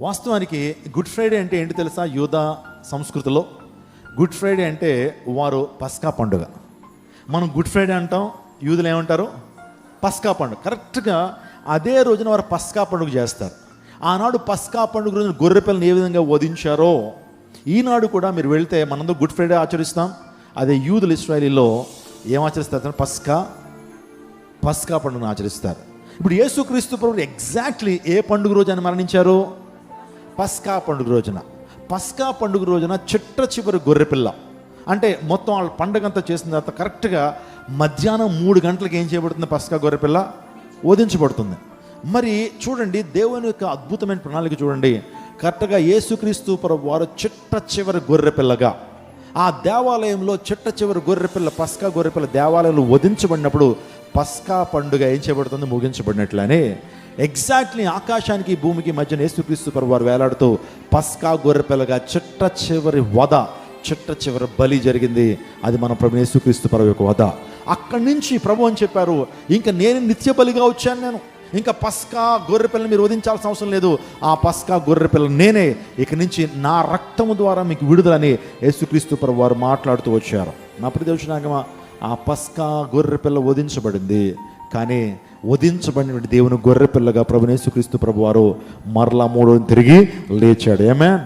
వాస్తవానికి good Friday అంటే ఏంటి తెలుసా? యూదా సంస్కృతిలో గుడ్ ఫ్రైడే అంటే వారు పస్కా పండుగ. మనం గుడ్ ఫ్రైడే అంటాం, యూదులు ఏమంటారు? పస్కా పండుగ. కరెక్ట్గా అదే రోజున వారు పస్కా పండుగ చేస్తారు. ఆనాడు పస్కా పండుగ రోజున గొర్రె పిల్లని ఏ విధంగా వధించారో ఈనాడు కూడా మీరు వెళ్తే మనందరూ గుడ్ ఫ్రైడే ఆచరిస్తాం. అదే యూదులు ఇశ్రాయేలీలో ఏం ఆచరిస్తారు? పస్కా పండుగను ఆచరిస్తారు. ఇప్పుడు యేసుక్రీస్తు ప్రభువు ఎగ్జాక్ట్లీ ఏ పండుగ రోజు అని మరణించారు? పస్కా పండుగ రోజున. పస్కా పండుగ రోజున చిట్ట చివరి గొర్రెపిల్ల, అంటే మొత్తం వాళ్ళ పండుగ అంతా చేసిన తర్వాత కరెక్ట్గా మధ్యాహ్నం 3 గంటలకు ఏం చేయబడుతుంది? పస్కా గొర్రెపిల్ల వధించబడుతుంది. మరి చూడండి, దేవుని యొక్క అద్భుతమైన ప్రణాళిక చూడండి. కరెక్ట్గా యేసుక్రీస్తు ప్రభు వారు చిట్ట చివరి గొర్రెపిల్లగా ఆ దేవాలయంలో చిట్ట చివరి గొర్రెపిల్ల, పస్కా గొర్రెపిల్ల దేవాలయంలో వధించబడినప్పుడు పస్కా పండుగ ఏం చేయబడుతుంది? ముగించబడినట్లనే ఎగ్జాక్ట్లీ ఆకాశానికి భూమికి మధ్యన యేసుక్రీస్తు ప్రభు వారు వేలాడుతూ పస్కా గొర్రెపిల్లగా చిట్ట చివరి వధ, చిట్ట చివరి బలి జరిగింది. అది మన ప్రభు యేసుక్రీస్తు ప్రభు యొక్క వధ. అక్కడి నుంచి ప్రభు అని చెప్పారు, ఇంకా నేను నిత్య బలిగా వచ్చాను, ఇంకా పస్కా గొర్రెపిల్లని మీరు వధించాల్సిన అవసరం లేదు, ఆ పస్కా గొర్రెపిల్ల నేనే, ఇక నుంచి నా రక్తము ద్వారా మీకు విడుదలని యేసుక్రీస్తు ప్రభు వారు మాట్లాడుతూ వచ్చారు. నా ప్రతివచనాగమా, ఆ పస్కా గొర్రెపిల్ల వధించబడింది, కానీ వధించబడిన దేవుని గొర్రెపిల్లగా ప్రభు యేసుక్రీస్తు ప్రభు వారు మరలా 3వ తిరిగి లేచాడు. ఆమేన్.